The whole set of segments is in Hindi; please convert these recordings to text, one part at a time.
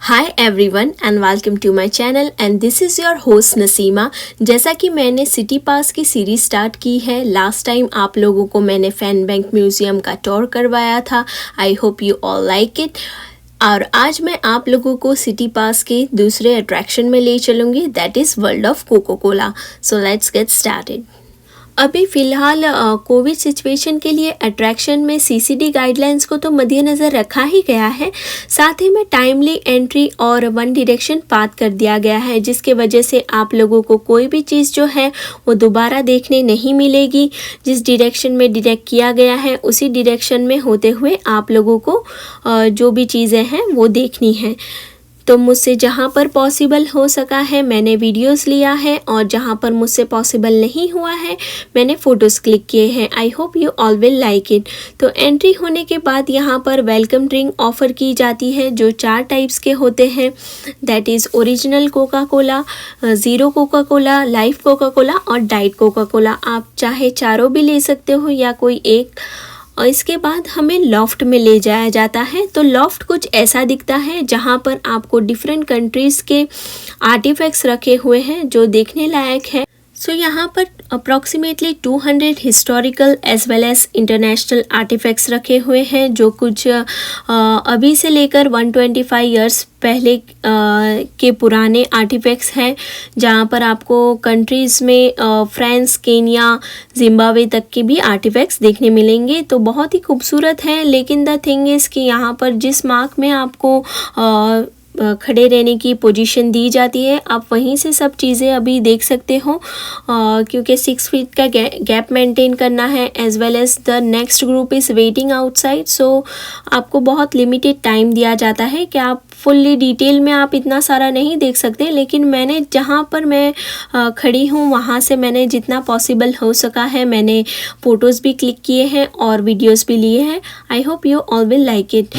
Hi everyone and welcome to my channel and this is your host Naseema. जैसा कि मैंने सिटी पास की सीरीज स्टार्ट की है, लास्ट टाइम आप लोगों को मैंने फैन बैंक म्यूज़ियम का टूर करवाया था। आई hope you all like it. और आज मैं आप लोगों को सिटी पास के दूसरे अट्रैक्शन में ले चलूँगी, that is world of Coca Cola. So let's get started. अभी फ़िलहाल कोविड सिचुएशन के लिए अट्रैक्शन में सीसीडी गाइडलाइंस को तो मद्देनज़र रखा ही गया है, साथ ही में टाइमली एंट्री और वन डायरेक्शन पाथ कर दिया गया है, जिसके वजह से आप लोगों को कोई भी चीज़ जो है वो दोबारा देखने नहीं मिलेगी। जिस डायरेक्शन में डायरेक्ट किया गया है उसी डायरेक्शन में होते हुए आप लोगों को जो भी चीज़ें हैं वो देखनी है। तो मुझसे जहाँ पर पॉसिबल हो सका है मैंने वीडियोस लिया है, और जहाँ पर मुझसे पॉसिबल नहीं हुआ है मैंने फ़ोटोज़ क्लिक किए हैं। I hope you all will like it. तो एंट्री होने के बाद यहाँ पर वेलकम ड्रिंक ऑफ़र की जाती है, जो 4 टाइप्स के होते हैं, that is original Coca Cola, zero Coca Cola, life Coca Cola और डाइट कोका कोला। आप चाहे चारों भी ले सकते हो या कोई एक। और इसके बाद हमें लॉफ्ट में ले जाया जाता है। तो लॉफ्ट कुछ ऐसा दिखता है जहाँ पर आपको डिफरेंट कंट्रीज़ के आर्टिफैक्ट्स रखे हुए हैं जो देखने लायक है। सो यहाँ पर approximately 200 historical as well as international artefacts रखे हुए हैं, जो कुछ अभी से लेकर 125 ईयर्स पहले के पुराने आर्टिफैक्ट्स हैं, जहाँ पर आपको कंट्रीज़ में फ्रांस, केन्या, जिम्बाब्वे तक के भी आर्टिफैक्ट्स देखने मिलेंगे। तो बहुत ही खूबसूरत है, लेकिन द थिंग इज़ कि यहाँ पर जिस मार्क में आपको खड़े रहने की पोजीशन दी जाती है, आप वहीं से सब चीज़ें अभी देख सकते हो, क्योंकि 6 फीट का गैप मेंटेन करना है, as well as the next group is waiting outside. So आपको बहुत लिमिटेड टाइम दिया जाता है कि आप फुल्ली डिटेल में आप इतना सारा नहीं देख सकते, लेकिन मैंने जहाँ पर मैं खड़ी हूँ वहाँ से मैंने जितना पॉसिबल हो सका है मैंने फ़ोटोज़ भी क्लिक किए हैं और वीडियोज़ भी लिए हैं। I hope you all will like it.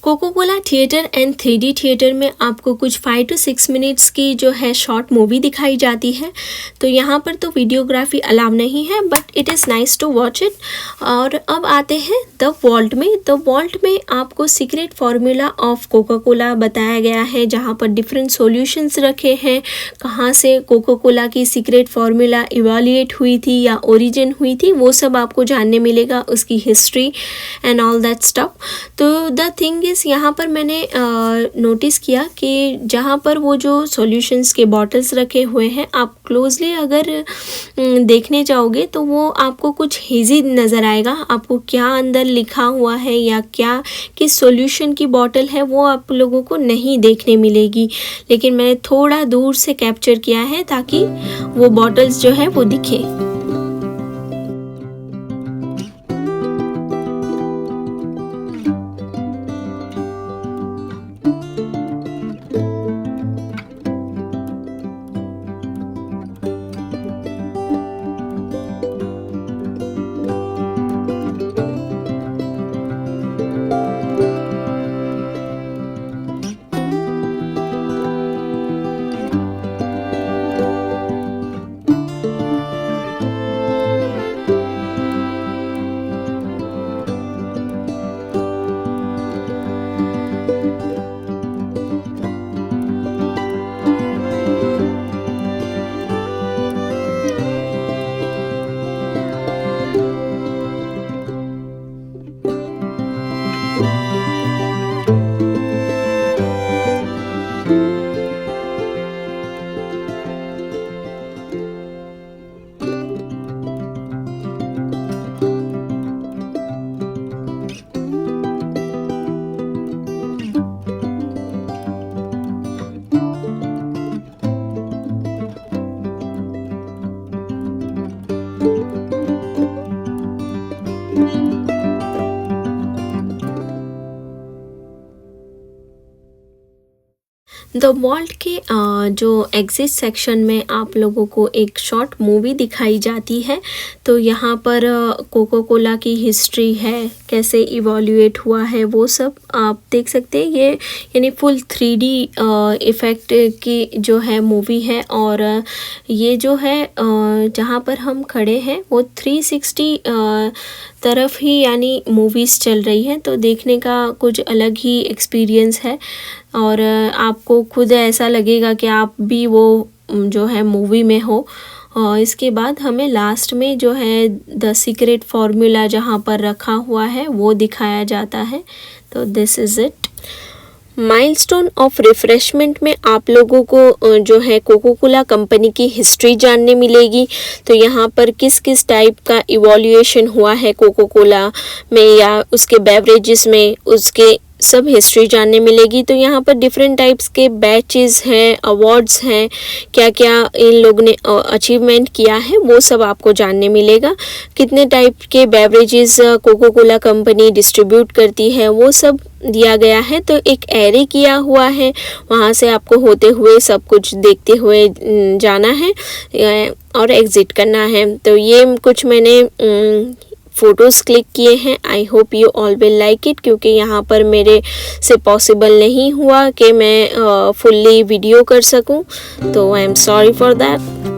Coca Cola theatre and 3D theatre में आपको कुछ 5 to 6 मिनट्स की जो है शॉर्ट मूवी दिखाई जाती है। तो यहाँ पर तो वीडियोग्राफी अलाउ नहीं है, but it is nice to watch it. और अब आते हैं द वॉल्ट में। द वॉल्ट में आपको secret formula of Coca Cola बताया गया है, जहाँ पर डिफरेंट सॉल्यूशंस रखे हैं, कहाँ से कोका कोला की सीक्रेट फार्मूला इवैल्यूएट हुई थी या ओरिजिन हुई थी, वो सब आपको जानने मिलेगा, उसकी history and all that stuff. तो द थिंग यहाँ पर मैंने नोटिस किया कि जहाँ पर वो जो सॉल्यूशंस के बॉटल्स रखे हुए हैं, आप क्लोजली अगर देखने जाओगे तो वो आपको कुछ हेजी नज़र आएगा। आपको क्या अंदर लिखा हुआ है या क्या किस सॉल्यूशन की बॉटल है वो आप लोगों को नहीं देखने मिलेगी, लेकिन मैंने थोड़ा दूर से कैप्चर किया है ताकि वो बॉटल्स जो है वो दिखे। द वॉल्ट के जो एग्जिट सेक्शन में आप लोगों को एक शॉर्ट मूवी दिखाई जाती है। तो यहाँ पर कोको कोला की हिस्ट्री है, कैसे इवोल्यूएट हुआ है, वो सब आप देख सकते हैं। ये यानी फुल 3D इफ़ेक्ट की जो है मूवी है। और ये जो है जहाँ पर हम खड़े हैं वो 360 तरफ ही यानी मूवीज़ चल रही हैं, तो देखने का कुछ अलग ही एक्सपीरियंस है। और आपको खुद ऐसा लगेगा कि आप भी वो जो है मूवी में हो। और इसके बाद हमें लास्ट में जो है द सीक्रेट फार्मूला जहाँ पर रखा हुआ है वो दिखाया जाता है। तो this is it. Milestone of refreshment में आप लोगों को जो है कोको कोला कंपनी की हिस्ट्री जानने मिलेगी। तो यहाँ पर किस किस टाइप का इवोल्यूएशन हुआ है कोको कोला में या उसके बेवरेजेस में, उसके सब हिस्ट्री जानने मिलेगी। तो यहाँ पर डिफरेंट टाइप्स के बैचेस हैं, अवार्ड्स हैं, क्या क्या इन लोग ने अचीवमेंट किया है वो सब आपको जानने मिलेगा। कितने टाइप के beverages Coca Cola company distribute करती है वो सब दिया गया है। तो एक एरे किया हुआ है, वहाँ से आपको होते हुए सब कुछ देखते हुए जाना है और एग्ज़िट करना है। तो ये कुछ मैंने फ़ोटोज़ क्लिक किए हैं। I hope you all will like it, क्योंकि यहाँ पर मेरे से पॉसिबल नहीं हुआ कि मैं फुल्ली वीडियो कर सकूँ, तो I am sorry for that.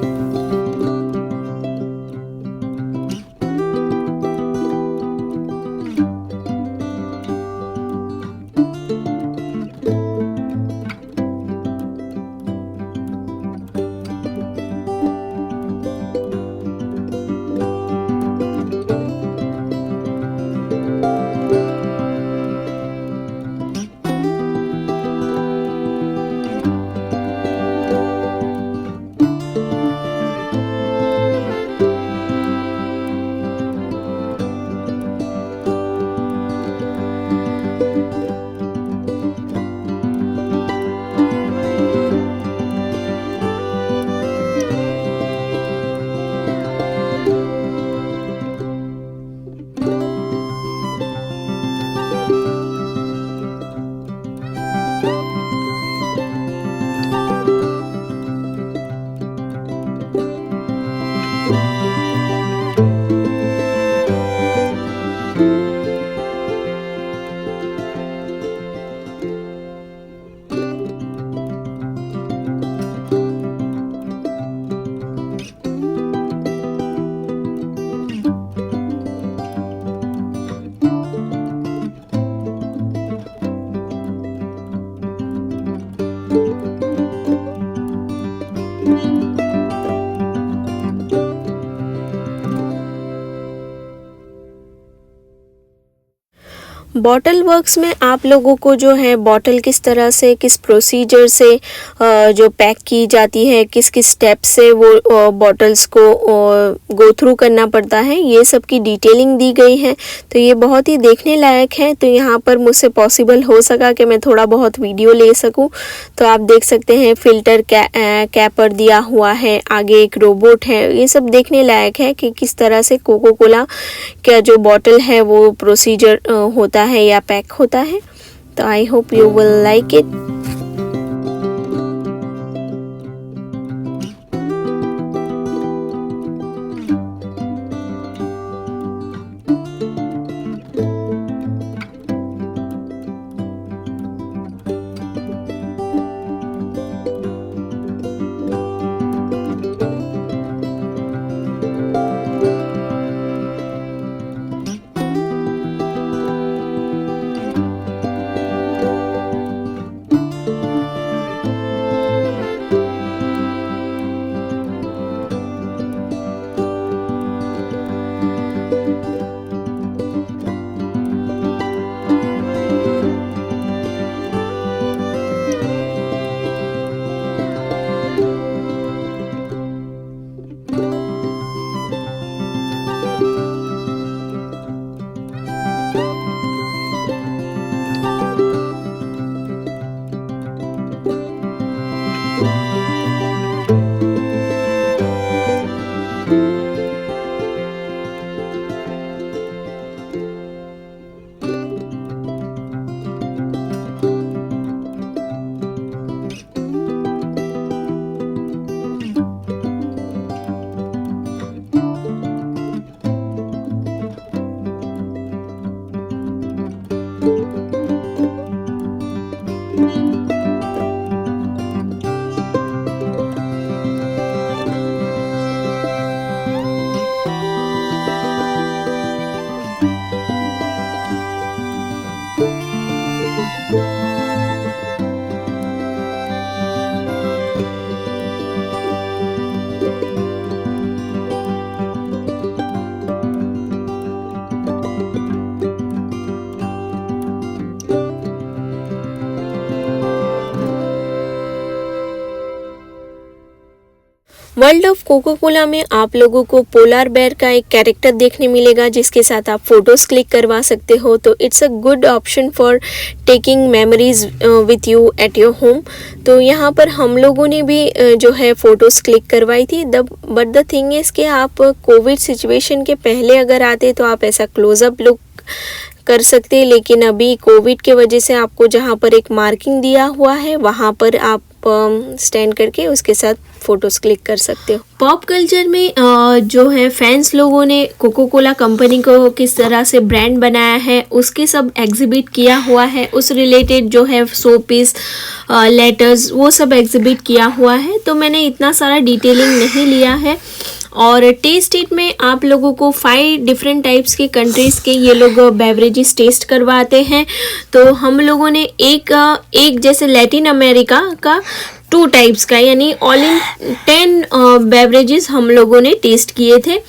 Bottle works में आप लोगों को जो है बॉटल किस तरह से, किस प्रोसीजर से जो पैक की जाती है, किस किस स्टेप से वो बॉटल्स को गो थ्रू करना पड़ता है, ये सब की डिटेलिंग दी गई है। तो ये बहुत ही देखने लायक है। तो यहाँ पर मुझसे पॉसिबल हो सका कि मैं थोड़ा बहुत वीडियो ले सकूँ। तो आप देख सकते हैं फिल्टर कैपर दिया हुआ है, आगे एक रोबोट है। ये सब देखने लायक है कि किस तरह से कोको कोला का जो बॉटल है वो प्रोसीजर होता है या पैक होता है। तो I hope you will like it. World of Coca Cola में आप लोगों को पोलर बेयर का एक कैरेक्टर देखने मिलेगा जिसके साथ आप फोटोज़ क्लिक करवा सकते हो, तो it's a good option for taking memories with you at your home. तो यहाँ पर हम लोगों ने भी जो है फ़ोटोज़ क्लिक करवाई थी। बट द थिंग इज़ कि आप कोविड सिचुएशन के पहले अगर आते तो आप ऐसा क्लोज़अप लुक कर सकते, लेकिन अभी कोविड के वजह से आपको जहाँ पर एक मार्किंग दिया हुआ है वहाँ पर आप स्टैंड करके उसके साथ फ़ोटोज़ क्लिक कर सकते हो। पॉप कल्चर में जो है फैंस लोगों ने कोको कोला कंपनी को किस तरह से ब्रांड बनाया है उसके सब एग्जिबिट किया हुआ है, उस रिलेटेड जो है शो पीस लेटर्स वो सब एग्जिबिट किया हुआ है। तो मैंने इतना सारा डिटेलिंग नहीं लिया है। और टेस्ट इट में आप लोगों को 5 डिफरेंट टाइप्स के कंट्रीज़ के ये लोग बेवरेजेस टेस्ट करवाते हैं। तो हम लोगों ने एक जैसे लैटिन अमेरिका का 2 टाइप्स का यानी ऑल इन 10 बेवरेजेस हम लोगों ने टेस्ट किए थे।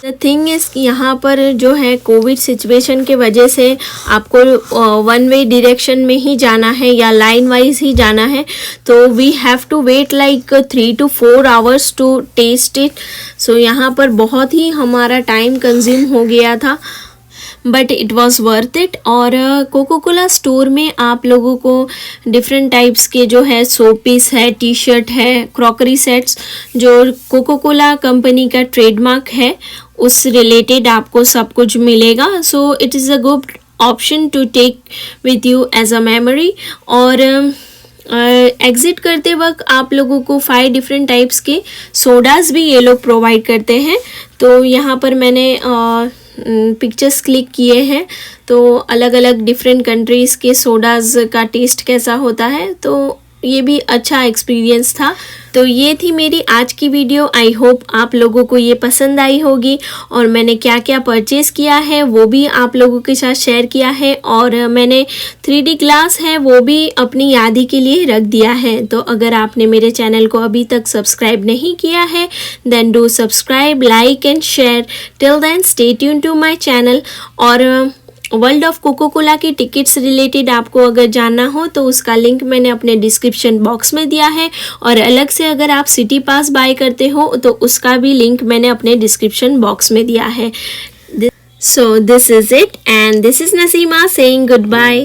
द थिंग इज़ यहाँ पर जो है कोविड सिचुएशन के वजह से आपको वन वे डायरेक्शन में ही जाना है या लाइन वाइज ही जाना है, तो we have to wait like 3 to 4 hours to test it. So यहाँ पर बहुत ही हमारा टाइम कंज्यूम हो गया था, but it was worth it. और कोको कोला स्टोर में आप लोगों को डिफरेंट टाइप्स के जो है शो पीस है, टी शर्ट है, क्रॉकरी सेट्स जो कोको कोला कंपनी का ट्रेडमार्क है उस रिलेटेड आपको सब कुछ मिलेगा। So it is a good option to take with you as a memory. और एग्ज़िट करते वक्त आप लोगों को 5 डिफरेंट टाइप्स के सोडाज़ भी ये लोग प्रोवाइड करते हैं। तो यहाँ पर मैंने पिक्चर्स क्लिक किए हैं, तो अलग अलग डिफरेंट कंट्रीज़ के सोडाज़ का टेस्ट कैसा होता है, तो ये भी अच्छा एक्सपीरियंस था। तो ये थी मेरी आज की वीडियो। आई होप आप लोगों को ये पसंद आई होगी और मैंने क्या क्या परचेज़ किया है वो भी आप लोगों के साथ शेयर किया है। और मैंने 3D ग्लास है वो भी अपनी यादी के लिए रख दिया है। तो अगर आपने मेरे चैनल को अभी तक सब्सक्राइब नहीं किया है then do subscribe, like and share. Till then stay tune to my channel. और वर्ल्ड ऑफ कोको कोला की टिकट्स रिलेटेड आपको अगर जानना हो तो उसका लिंक मैंने अपने डिस्क्रिप्शन बॉक्स में दिया है, और अलग से अगर आप सिटी पास बाय करते हो तो उसका भी लिंक मैंने अपने डिस्क्रिप्शन बॉक्स में दिया है। So this is it and this is Naseema saying good bye.